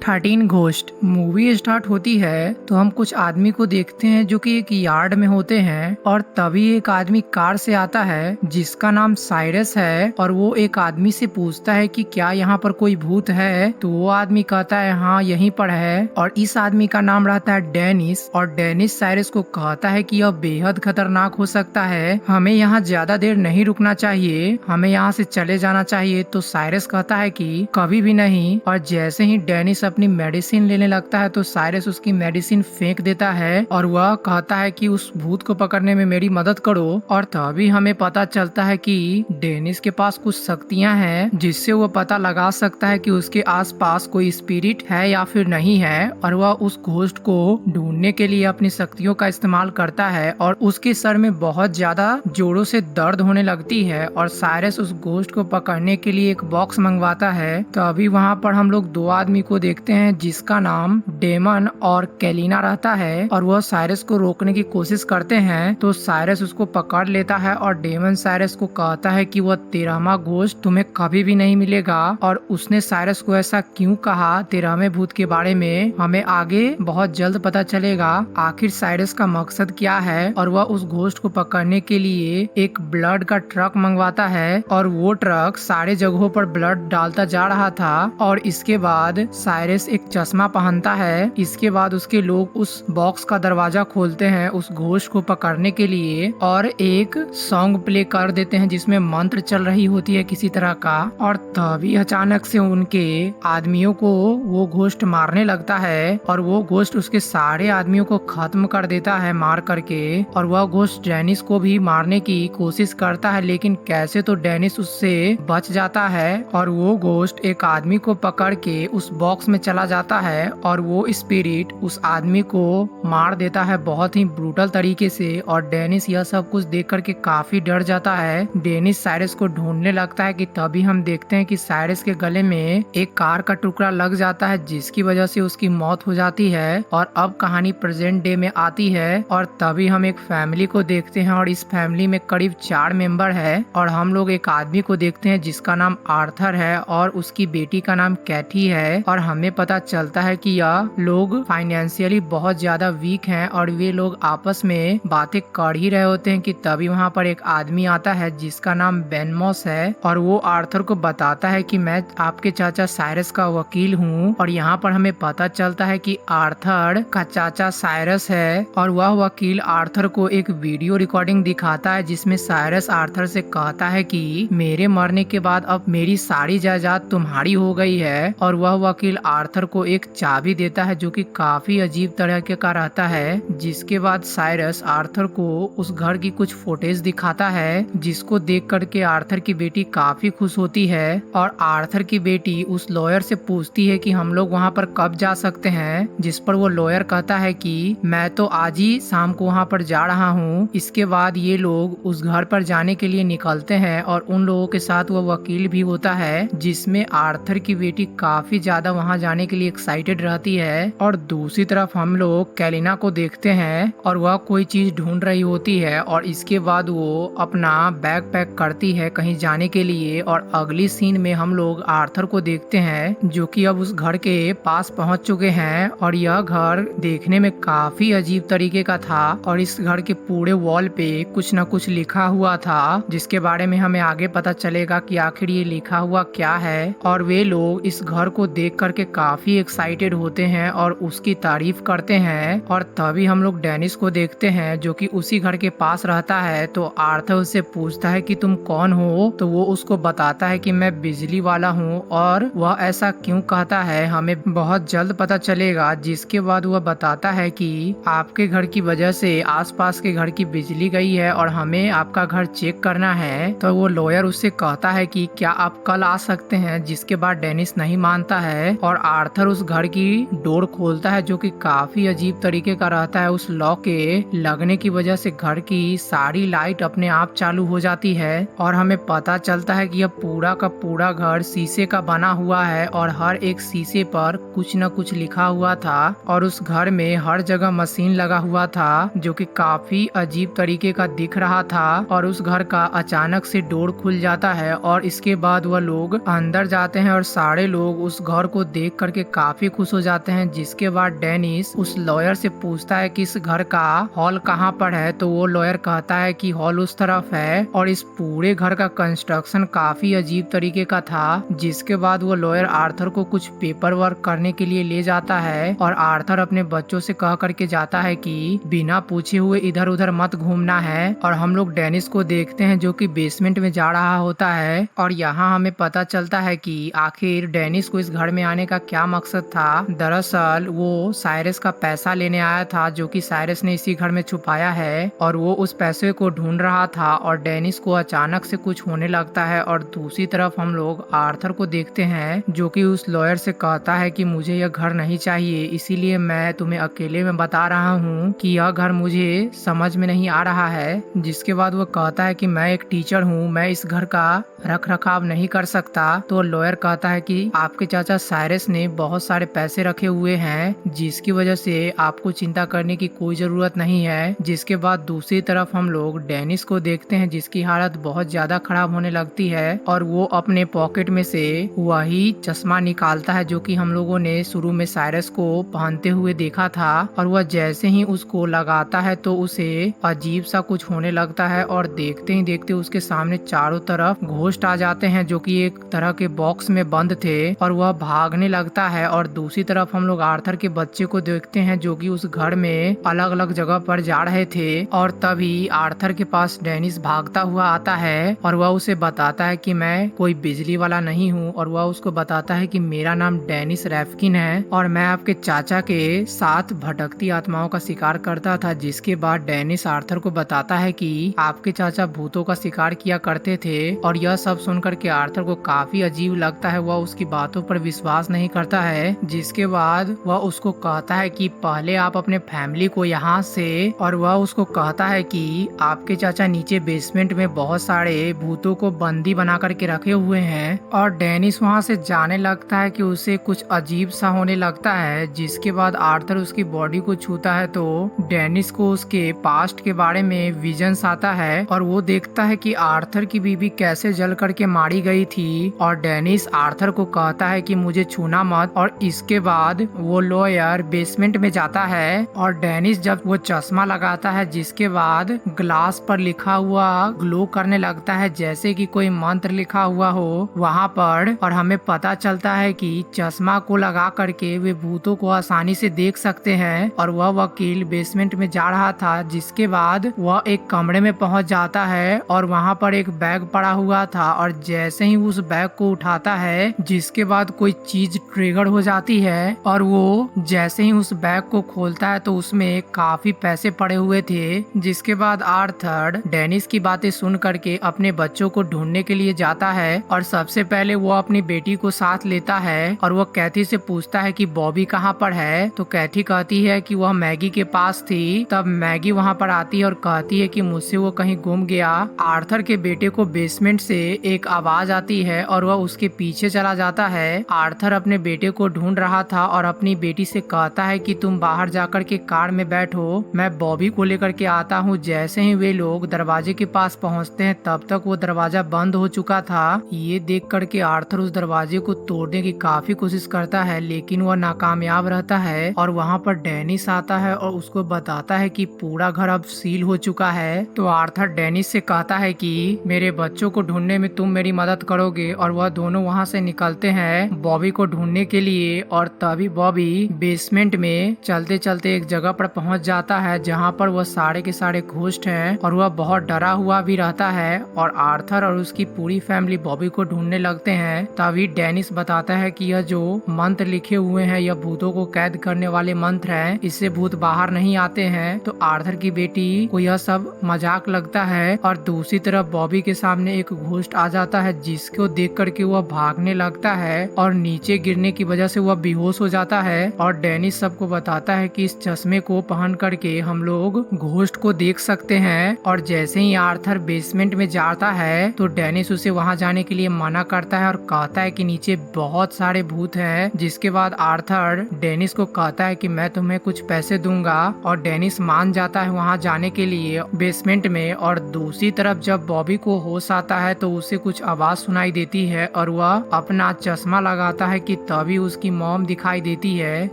13 ghost movie start होती है तो हम कुछ आदमी को देखते हैं जो कि एक यार्ड में होते हैं और तभी एक आदमी कार से आता है जिसका नाम साइरस है और वो एक आदमी से पूछता है कि क्या यहाँ पर कोई भूत है। तो वो आदमी कहता है हाँ यहीं पर है और इस आदमी का नाम रहता है डेनिस और डेनिस साइरस को कहता है कि यह बेहद खतरनाक हो सकता है, हमें यहाँ ज्यादा देर नहीं रुकना चाहिए, हमें यहाँ से चले जाना चाहिए। तो साइरस कहता है कि कभी भी नहीं और जैसे ही डेनिस अपनी मेडिसिन लेने लगता है तो साइरस उसकी मेडिसिन फेंक देता है और वह कहता है कि उस भूत को पकड़ने में मेरी मदद करो। और तभी हमें पता चलता है कि डेनिस के पास कुछ शक्तियां हैं जिससे वह पता लगा सकता है कि उसके आसपास कोई स्पिरिट है या फिर नहीं है और वह उस घोस्ट को ढूंढने के लिए अपनी शक्तियों का इस्तेमाल करता है और उसके सर में बहुत ज्यादा जोरों से दर्द होने लगती है और साइरस उस घोस्ट को पकड़ने के लिए एक बॉक्स मंगवाता है। तो अभी वहाँ पर हम लोग दो आदमी को देखते हैं जिसका नाम डेमन और कैलिना रहता है और वह साइरस को रोकने की कोशिश करते हैं। तो साइरस उसको पकड़ लेता है और डेमन साइरस को कहता है कि वह 13वां घोस्ट तुम्हें कभी भी नहीं मिलेगा और उसने साइरस को ऐसा क्यों कहा 13वें भूत के बारे में हमें आगे बहुत जल्द पता चलेगा। आखिर साइरस का मकसद क्या है और वह उस घोस्ट को पकड़ने के लिए एक ब्लड का ट्रक मंगवाता है और वो ट्रक सारे जगहों पर ब्लड डालता जा रहा था। और इसके बाद साइरस एक चश्मा पहनता है। इसके बाद उसके लोग उस बॉक्स का दरवाजा खोलते हैं उस घोस्ट को पकड़ने के लिए और एक सॉन्ग प्ले कर देते हैं जिसमें मंत्र चल रही होती है किसी तरह का। और तभी अचानक से उनके आदमियों को वो घोस्ट मारने लगता है और वो घोस्ट उसके सारे आदमियों को खत्म कर देता है मार करके। और वह घोस्ट डेनिस को भी मारने की कोशिश करता है लेकिन कैसे तो डेनिस उससे बच जाता है और वो घोस्ट एक आदमी को पकड़ के उस बॉक्स में चला जाता है और वो स्पिरिट उस आदमी को मार देता है बहुत ही ब्रूटल तरीके से। और डेनिस यह सब कुछ देख करके काफी डर जाता है। डेनिस साइरस को ढूंढने लगता है कि तभी हम देखते हैं कि साइरस के गले में एक कार का टुकड़ा लग जाता है जिसकी वजह से उसकी मौत हो जाती है। और अब कहानी प्रेजेंट डे में आती है और तभी हम एक फैमिली को देखते हैं और इस फैमिली में करीब 4 मेंबर है और हम लोग एक आदमी को देखते हैं जिसका नाम आर्थर है और उसकी बेटी का नाम कैथी है। और हमें पता चलता है कि यह लोग फाइनेंशियली बहुत ज्यादा वीक हैं और वे लोग आपस में बातें कर ही रहे होते हैं कि तभी वहाँ पर एक आदमी आता है जिसका नाम बेनमोस है और वो आर्थर को बताता है कि मैं आपके चाचा साइरस का वकील हूँ। और यहाँ पर हमें पता चलता है कि आर्थर का चाचा साइरस है और वह वकील आर्थर को एक वीडियो रिकॉर्डिंग दिखाता है जिसमें साइरस आर्थर से कहता है कि मेरे मरने के बाद अब मेरी सारी जायदाद तुम्हारी हो गई है। और वह वकील आर्थर को एक चाबी देता है जो कि काफी अजीब तरह के का रहता है। जिसके बाद साइरस आर्थर को उस घर की कुछ फुटेज दिखाता है जिसको देख करके आर्थर की बेटी काफी खुश होती है। और आर्थर की बेटी उस लॉयर से पूछती है कि हम लोग वहाँ पर कब जा सकते हैं, जिस पर वो लॉयर कहता है कि मैं तो आज ही शाम को वहाँ पर जा रहा हूँ। इसके बाद ये लोग उस घर पर जाने के लिए निकलते हैं और उन लोगों के साथ वो वकील भी होता है जिसमें आर्थर की बेटी काफी ज्यादा वहाँ जाने के लिए एक्साइटेड रहती है। और दूसरी तरफ हम लोग कैलिना को देखते हैं और वह कोई चीज ढूंढ रही होती है और इसके बाद वो अपना बैग पैक करती है कहीं जाने के लिए। और अगली सीन में हम लोग आर्थर को देखते हैं जो कि अब उस घर के पास पहुंच चुके हैं और यह घर देखने में काफी अजीब तरीके का था और इस घर के पूरे वॉल पे कुछ न कुछ लिखा हुआ था जिसके बारे में हमें आगे पता चलेगा कि आखिर ये लिखा हुआ क्या है। और वे लोग इस घर को देख करके काफी एक्साइटेड होते हैं और उसकी तारीफ करते हैं। और तभी हम लोग डेनिस को देखते हैं जो कि उसी घर के पास रहता है। तो आर्थर उससे पूछता है कि तुम कौन हो, तो वो उसको बताता है कि मैं बिजली वाला हूँ और वह ऐसा क्यों कहता है हमें बहुत जल्द पता चलेगा। जिसके बाद वह बताता है कि आपके घर की वजह से आसपास के घर की बिजली गई है और हमें आपका घर चेक करना है। तो वो लॉयर उससे कहता है कि क्या आप कल आ सकते हैं, जिसके बाद डेनिस नहीं मानता है और आर्थर उस घर की डोर खोलता है जो कि काफी अजीब तरीके का रहता है। उस लॉक के लगने की वजह से घर की सारी लाइट अपने आप चालू हो जाती है और हमें पता चलता है कि यह पूरा का पूरा घर शीशे का बना हुआ है और हर एक शीशे पर कुछ न कुछ लिखा हुआ था। और उस घर में हर जगह मशीन लगा हुआ था जो कि काफी अजीब तरीके का दिख रहा था। और उस घर का अचानक से डोर खुल जाता है और इसके बाद वह लोग अंदर जाते हैं और सारे लोग उस घर को देख करके काफी खुश हो जाते हैं। जिसके बाद डेनिस उस लॉयर से पूछता है कि इस घर का हॉल कहाँ पर है, तो वो लॉयर कहता है कि हॉल उस तरफ है। और इस पूरे घर का कंस्ट्रक्शन काफी अजीब तरीके का था। जिसके बाद वो लॉयर आर्थर को कुछ पेपर वर्क करने के लिए ले जाता है और आर्थर अपने बच्चों से कह करके जाता है कि बिना पूछे हुए इधर उधर मत घूमना है। और हम लोग डेनिस को देखते हैं जो कि बेसमेंट में जा रहा होता है और यहाँ हमें पता चलता है कि आखिर डेनिस को इस घर में आने का क्या मकसद था। दरअसल वो साइरस का पैसा लेने आया था जो कि साइरस ने इसी घर में छुपाया है और वो उस पैसे को ढूंढ रहा था। और डेनिस को अचानक से कुछ होने लगता है और दूसरी तरफ हम लोग आर्थर को देखते हैं जो कि उस लॉयर से कहता है कि मुझे यह घर नहीं चाहिए, इसीलिए मैं तुम्हें अकेले में बता रहा हूँ कि यह घर मुझे समझ में नहीं आ रहा है। जिसके बाद वो कहता है कि मैं एक टीचर हूँ, मैं इस घर का रख रखाव नहीं कर सकता। तो लॉयर कहता है कि आपके चाचा साइरस ने बहुत सारे पैसे रखे हुए हैं जिसकी वजह से आपको चिंता करने की कोई जरूरत नहीं है। जिसके बाद दूसरी तरफ हम लोग डेनिस को देखते हैं जिसकी हालत बहुत ज्यादा खराब होने लगती है और वो अपने पॉकेट में से वही चश्मा निकालता है जो कि हम लोगों ने शुरू में साइरस को पहनते हुए देखा था। और वह जैसे ही उसको लगाता है तो उसे अजीब सा कुछ होने लगता है और देखते ही देखते उसके सामने चारों तरफ घोस्ट आ जाते हैं जो कि एक तरह के बॉक्स में बंद थे और वह भागने लगता है। और दूसरी तरफ हम लोग आर्थर के बच्चे को देखते हैं जो कि उस घर में अलग अलग जगह पर जा रहे थे। और तभी आर्थर के पास डेनिस भागता हुआ आता है और वह उसे बताता है कि मैं कोई बिजली वाला नहीं हूँ। और वह उसको बताता है कि मेरा नाम डेनिस रैफकिन है और मैं आपके चाचा के साथ भटकती आत्माओं का शिकार करता था। जिसके बाद डेनिस आर्थर को बताता है कि आपके चाचा भूतों का शिकार किया करते थे। और यह सब सुनकर के आर्थर को काफी अजीब लगता है, वह उसकी बातों पर विश्वास नहीं करता है। जिसके बाद वह उसको कहता है कि पहले आप अपने फैमिली को यहाँ से, और वह उसको कहता है कि आपके चाचा नीचे बेसमेंट में बहुत सारे भूतों को बंदी बना करके रखे हुए हैं। और डेनिस वहाँ से जाने लगता है कि उसे कुछ अजीब सा होने लगता है। जिसके बाद आर्थर उसकी बॉडी को छूता है तो डेनिस को उसके पास्ट के बारे में विजन्स आता है और वो देखता है कि आर्थर की बीवी कैसे जल करके मारी गई थी। और डेनिस आर्थर को कहता है कि मुझे छूना मत। और इसके बाद वो लॉयर बेसमेंट में जाता है और डेनिस जब वो चश्मा लगाता है जिसके बाद ग्लास पर लिखा हुआ ग्लो करने लगता है जैसे कि कोई मंत्र लिखा हुआ हो वहाँ पर। और हमें पता चलता है कि चश्मा को लगा करके वे भूतों को आसानी से देख सकते हैं। और वह वकील बेसमेंट में जा रहा था। जिसके बाद वह एक कमरे में पहुंच जाता है और वहाँ पर एक बैग पड़ा हुआ था और जैसे ही उस बैग को उठाता है जिसके बाद कोई चीज ट्रिगर हो जाती है और वो जैसे ही उस बैग को खोलता है तो उसमें काफी पैसे पड़े हुए थे। जिसके बाद आर्थर डेनिस की बातें सुन करके अपने बच्चों को ढूंढने के लिए जाता है और सबसे पहले वो अपनी बेटी को साथ लेता है और वो कैथी से पूछता है कि बॉबी कहाँ पर है। तो कैथी कहती है कि वह मैगी के पास थी। तब मैगी वहाँ पर आती है और कहती है कि मुझसे वो कहीं गुम गया। आर्थर के बेटे को बेसमेंट से एक आवाज आती है और वह उसके पीछे चला जाता है। आर्थर अपने बेटे को ढूंढ रहा था और अपनी बेटी से कहता है कि तुम बाहर जाकर के कार में बैठो, मैं बॉबी को लेकर के आता हूँ। जैसे ही वे लोग दरवाजे के पास पहुँचते हैं तब तक वो दरवाजा बंद हो चुका था। ये देख करके आर्थर उस दरवाजे को तोड़ने की काफी कोशिश करता है लेकिन वह नाकामयाब रहता है। और वहाँ पर डेनिस आता है और उसको बताता है कि पूरा घर अब सील हो चुका है। तो आर्थर डेनिस से कहता है कि मेरे बच्चों को ढूंढने में तुम मेरी मदद करोगे। और वह दोनों वहाँ से निकलते हैं बॉबी को ढूंढने के लिए। और तभी बॉबी बेसमेंट में चलते चलते एक जगह पर पहुँच जाता है जहाँ पर वह सारे के सारे घोस्ट हैं और वह बहुत डरा हुआ भी रहता है। और आर्थर और उसकी पूरी फैमिली बॉबी को ढूंढने लगते हैं। तभी डेनिस बताता है कि यह जो मंत्र लिखे हुए हैं यह भूतों को कैद करने वाले मंत्र हैं, इससे भूत बाहर नहीं आते हैं। तो आर्थर की बेटी को यह सब मजाक लगता है। और दूसरी तरफ बॉबी के सामने एक घोस्ट आ जाता है जिसको देख करके वह भागने लगता है और नीचे गिरने की वजह से वह बेहोश हो जाता है। और डेनिस सबको बताता है कि इस चश्मे को पहन करके हम लोग घोस्ट को देख सकते हैं। और जैसे ही आर्थर बेसमेंट में जाता है तो डेनिस उसे वहां जाने के लिए मना करता है और कहता है कि नीचे बहुत सारे भूत हैं। जिसके बाद आर्थर डेनिस को कहता है कि मैं तुम्हें कुछ पैसे दूंगा और डेनिस मान जाता है वहां जाने के लिए बेसमेंट में। और दूसरी तरफ जब बॉबी को होश आता है तो उसे कुछ आवाज सुनाई देती है और वह अपना चश्मा लगाता है कि तभी उसकी मॉम दिखाई देती है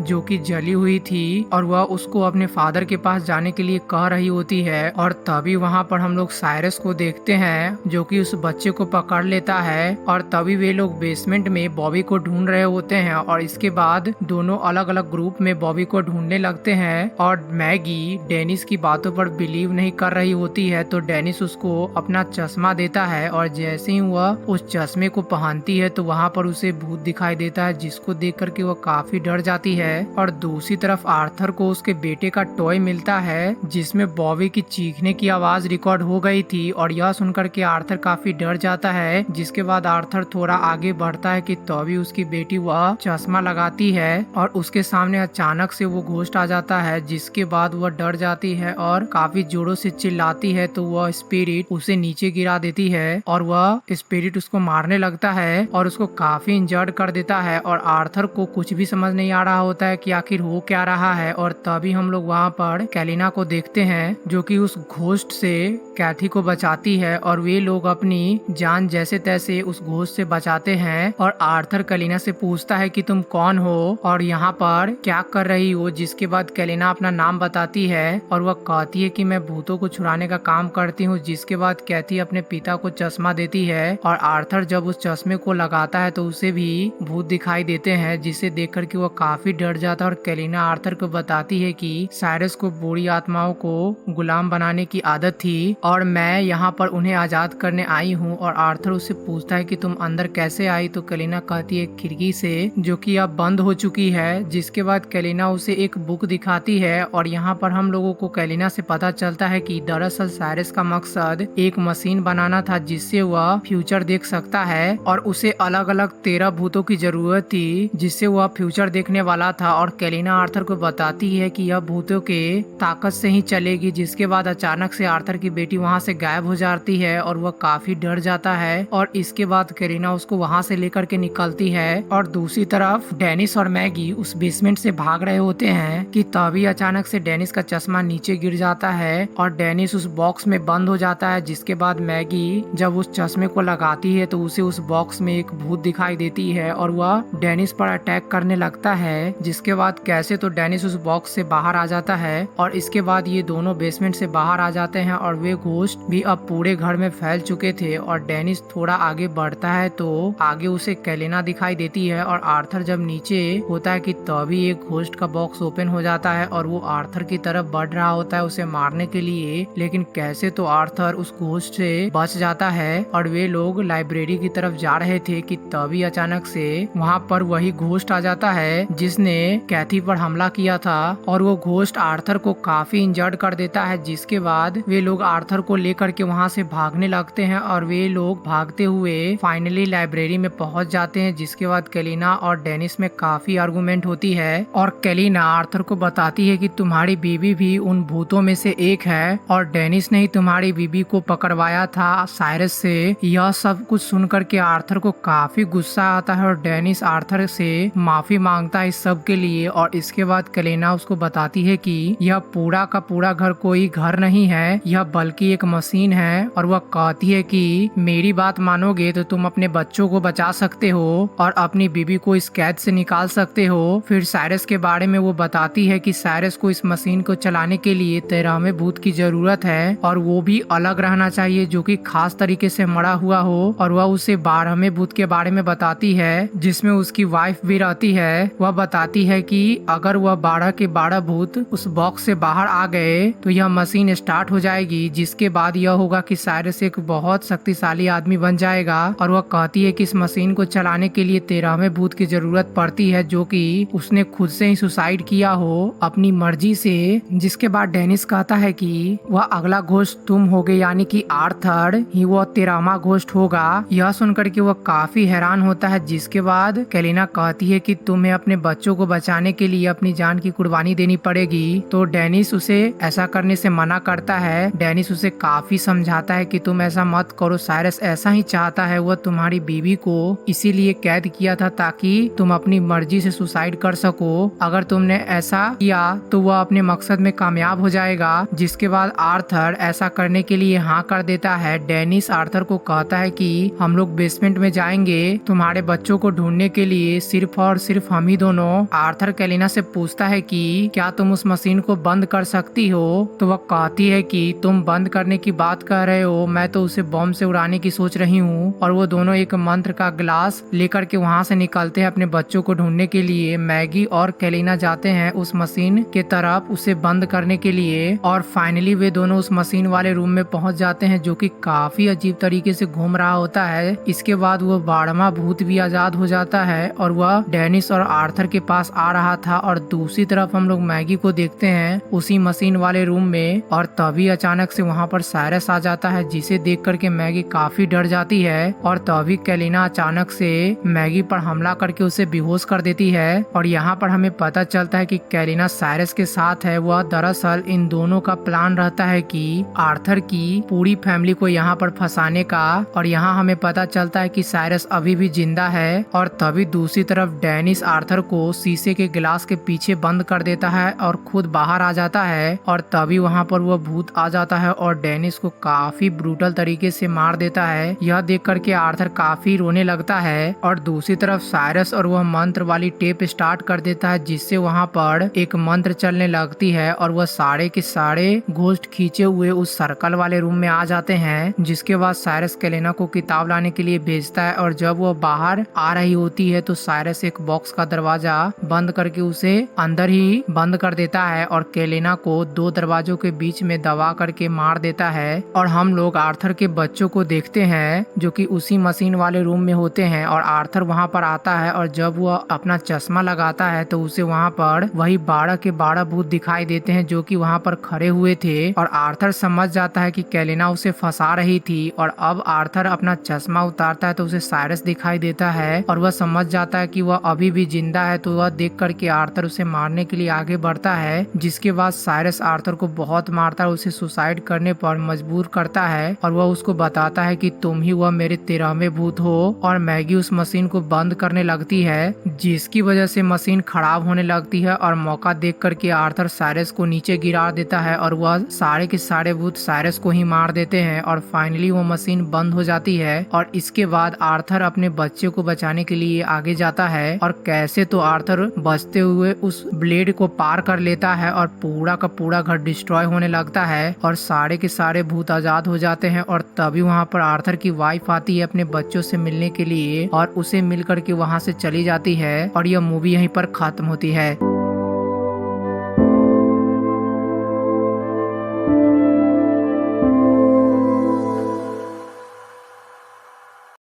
जो कि जली हुई थी और वह उसको अपने फादर के पास जाने के लिए कह रही होती है। और तभी वहाँ पर हम लोग साइरस को देखते हैं जो कि उस बच्चे को पकड़ लेता है और तभी वे लोग बेसमेंट में बॉबी को ढूंढ रहे होते हैं और इसके बाद दोनों अलग अलग ग्रुप में बॉबी को ढूंढने लगते हैं। और मैगी डेनिस की बातों पर बिलीव नहीं कर रही होती है तो डेनिस उसको अपना चश्मा देता है और जैसे ही वह उस चश्मे को पहनती है तो वहाँ पर उसे भूत दिखाई देता है जिसको देख करके वह काफी डर जाती है। और दूसरी तरफ आर्थर को उसके बेटे का टॉय मिलता है जिसमें बॉबी की चीखने की आवाज रिकॉर्ड हो गई थी और यह सुनकर के आर्थर काफी डर जाता है। जिसके बाद आर्थर थोड़ा आगे बढ़ता है कि तभी उसकी बेटी वह चश्मा लगाती है और उसके सामने अचानक से वो घोस्ट आ जाता है जिसके बाद वह डर जाती है और काफी जोरों से चिल्लाती है तो वह स्पिरिट उसे नीचे गिरा देती है और वह स्पिरिट उसको मारने लगता है और उसको काफी इंजर्ड कर देता है। और आर्थर को कुछ भी समझ नहीं आ रहा होता है कि आखिर हो क्या रहा है। और तभी हम लोग वहाँ पर कैलिना को देखते हैं जो कि उस घोस्ट से कैथी को बचाती है और वे लोग अपनी जान जैसे तैसे उस घोस्ट से बचाते हैं। और आर्थर कैलिना से पूछता है कि तुम कौन हो और यहाँ पर क्या कर रही हो, जिसके बाद कैलिना अपना नाम बताती है और वह कहती है कि मैं भूतों को छुड़ाने का काम करती हूँ। जिसके बाद कैथी अपने पिता को चश्मा देती है और आर्थर जब उस चश्मे को लगाता है तो उसे भी भूत दिखाई देते हैं जिसे देख करके वह काफी डर जाता है। और कैलिना आर्थर को बताती है कि साइरस को बुरी आत्माओं को गुलाम बनाने की आदत थी और मैं यहाँ पर उन्हें आजाद करने आई हूँ। और आर्थर उससे पूछता है कि तुम अंदर कैसे आई तो कैलिना कहती है खिड़की से जो कि अब बंद हो चुकी है। जिसके बाद कैलिना उसे एक बुक दिखाती है और यहाँ पर हम लोगों को कैलिना से पता चलता है कि दरअसल साइरस का मकसद एक मशीन बनाना था जिससे वह फ्यूचर देख सकता है और उसे अलग अलग 13 भूतों की जरूरत थी जिससे वह फ्यूचर देखने वाला था। और कैलिना आर्थर को बताती है कि यह भूतों के ताकत से ही चलेगी। जिसके बाद अचानक से आर्थर की बेटी वहाँ से गायब हो जाती है और वह काफी डर जाता है और इसके बाद कैलिना उसको वहाँ से लेकर के निकलती है। और दूसरी तरफ डेनिस और मैगी उस बेसमेंट से भाग रहे होते हैं कि तभी अचानक से डेनिस का चश्मा नीचे गिर जाता है और डेनिस उस बॉक्स में बंद हो जाता है। जिसके बाद मैगी जब उस चश्मे को लगाती है तो उसे उस बॉक्स में एक भूत दिखाई देती है और वह डेनिस पर अटैक करने लगता है। जिसके बाद कैसे तो डेनिस उस बॉक्स से बाहर आ जाता है और इसके बाद ये दोनों बेसमेंट से बाहर आ जाते हैं और वे घोस्ट भी अब पूरे घर में फैल चुके थे। और डेनिस थोड़ा आगे बढ़ता है तो आगे उसे कैलिना दिखाई देती है और आर्थर जब नीचे होता है कि तभी एक घोस्ट का बॉक्स ओपन हो जाता है और वो आर्थर की तरफ बढ़ रहा होता है उसे मारने के लिए। लेकिन कैसे तो आर्थर उस घोस्ट से बच जाता है और वे लोग लाइब्रेरी की तरफ जा रहे थे कि तभी अचानक से वहाँ पर वही घोस्ट आ जाता है जिसने कैथी पर हमला किया था और वो घोस्ट आर्थर को काफी इंजर्ड कर देता है। जिसके बाद वे लोग आर्थर को लेकर के वहाँ से भागने लगते हैं और वे लोग भागते हुए फाइनली लाइब्रेरी में पहुँच जाते हैं। जिसके बाद कैलिना और डेनिस में काफी आर्गुमेंट होती है और कैलिना आर्थर को बताती है कि तुम्हारी बीबी भी उन भूतों में से एक है और डेनिस ने ही तुम्हारी बीबी को पकड़वाया था साइरस से। यह सब कुछ सुनकर के आर्थर को काफी गुस्सा आता है और डेनिस आर्थर से माफी मांगता है इस सब के लिए। और इसके बाद कैलिना उसको बताती है कि यह पूरा का पूरा घर कोई घर नहीं है, यह बल्कि एक मशीन है। और वह कहती है कि मेरी बात मानोगे तो तुम अपने बच्चों को बचा सकते हो और अपनी बीबी को इस कैद से निकाल सकते हो। फिर साइरस के बारे में वो बताती है कि साइरस को इस मशीन को चलाने के लिए 13वें भूत की जरूरत है और वो भी अलग रहना चाहिए जो कि खास तरीके से मरा हुआ हो। और वह उसे 12वें भूत के बारे में बताती है जिसमें उसकी वाइफ भी रहती है। वह बताती है कि अगर वह 12 के 12 भूत उस बॉक्स से बाहर आ गए तो यह मशीन स्टार्ट हो जाएगी जिसके बाद यह होगा कि साइरस एक बहुत शक्तिशाली आदमी बन जाएगा। और वह कहती है कि इस मशीन को चलाने के लिए 13वें भूत की जरूरत पड़ती है जो कि उसने खुद से ही सुसाइड किया हो अपनी मर्जी से। जिसके बाद डेनिस कहता है कि वह अगला घोस्ट तुम होगे यानी कि आर्थर ही वह 13वां घोस्ट होगा। यह सुनकर के वह काफी हैरान होता है। जिसके बाद कैलिना कहती है कि तुम्हें अपने बच्चों को बचाने के लिए अपनी जान की कुर्बानी देनी पड़ेगी। तो डेनिस उसे ऐसा करने से मना करता है। डेनिस उसे काफी समझाता है कि तुम ऐसा मत करो, साइरस ऐसा ही चाहता है, वह तुम्हारी बीवी को इसीलिए कैद किया था ताकि तुम अपनी मर्जी से सुसाइड कर सको। अगर तुमने ऐसा किया तो वह अपने मकसद में कामयाब हो जाएगा। जिसके बाद आर्थर ऐसा करने के लिए हाँ कर देता है। डेनिस आर्थर को कहता है कि हम लोग बेसमेंट में जाएंगे तुम्हारे बच्चों को ढूंढने के लिए, सिर्फ और सिर्फ हम ही दोनों। आर्थर कैलिना से पूछता है कि क्या तुम उस मशीन को बंद कर सकती हो, तो वह कहती है कि तुम बंद करने की बात कर रहे हो, मैं तो उसे बम से उड़ाने की सोच रही हूँ। और वो दोनों एक मंत्र का गिलास लेकर के वहाँ से निकलते हैं अपने बच्चों को ढूंढने के लिए। मैगी और कैलिना जाते हैं उस मशीन के तरफ उसे बंद करने के लिए और फाइनली वे दोनों उस मशीन वाले रूम में पहुंच जाते हैं जो कि काफी अजीब तरीके से घूम रहा होता है। इसके बाद वो 12वां भूत भी आजाद हो जाता है और वह डेनिस और आर्थर के पास आ रहा था। और दूसरी तरफ हम लोग मैगी को देखते हैं उसी मशीन वाले रूम में और तभी अचानक से वहाँ पर साइरस आ जाता है, जिसे देख करके मैगी काफी डर जाती है। और तभी कैलिना अचानक से मैगी पर हमला करके उसे बेहोश कर देती है। और यहाँ पर हमें पता चलता है कि कैलिना साइरस के साथ है। वह दरअसल इन दोनों का प्लान रहता है कि आर्थर की पूरी फैमिली को यहाँ पर फंसाने का। और यहाँ हमें पता चलता है कि साइरस अभी भी जिंदा है। और तभी दूसरी तरफ डेनिस आर्थर को शीशे के गिलास के पीछे बंद कर देता है और खुद बाहर आ जाता है। और तभी वहाँ पर वह भूत आ जाता है और डेनिस को काफी ब्रूटल तरीके से मार देता है। यह देख करके आर्थर काफी रोने लगता है। और दूसरी तरफ साइरस और वह मंत्र वाली टेप स्टार्ट कर देता है, जिससे वहाँ पर एक मंत्र चलने लगती है और वह सारे के सारे घोस्ट खींचे हुए उस सर्कल वाले रूम में आ जाते हैं। जिसके बाद साइरस कैलिना को किताब लाने के लिए भेजता है और जब वह बाहर आ रही होती है तो साइरस एक बॉक्स का दरवाजा बंद करके उसे अंदर ही बंद कर देता है और कैलिना को 2 दरवाजों के बीच में दबा करके मार देता है। और हम लोग आर्थर के बच्चों को देखते हैं जो कि उसी मशीन वाले रूम में होते हैं। और आर्थर वहाँ पर आता है और जब वह अपना चश्मा लगाता है तो उसे वहाँ पर वही 12 के 12 भूत दिखाई देते हैं जो कि वहाँ पर खड़े हुए थे। और आर्थर समझ जाता है कि कैलिना उसे फंसा रही थी। और अब आर्थर अपना चश्मा उतारता है तो उसे साइरस दिखाई देता है और वह समझ जाता है कि वह अभी भी जिंदा है। तो वह देख करके आर्थर उसे मारने के लिए आगे बढ़ता है। जिसके बाद साइरस आर्थर को बहुत मारता है, उसे सुसाइड करने पर मजबूर करता है और वह उसको बताता है कि तुम ही वह मेरे 13वें भूत हो। और मैगी उस मशीन को बंद करने लगती है, जिसकी वजह से मशीन खराब होने लगती है। और मौका देख करके आर्थर साइरस को नीचे गिरा देता है और वह सारे के सारे भूत साइरस को ही मार देते हैं। और फाइनली वो मशीन बंद हो जाती है। और इसके बाद आर्थर अपने बच्चे को बचाने के लिए आगे जाता है और कैसे तो आर्थर बचते हुए उस ब्लेड को पार कर लेता है और पूरा का पूरा घर डिस्ट्रॉय होने लगता है और सारे के सारे भूत आजाद हो जाते हैं। और तभी वहाँ पर आर्थर की वाइफ आती है अपने बच्चों से मिलने के लिए और उसे मिल करके वहाँ से चली जाती है। और यह मूवी यहीं पर खत्म होती है।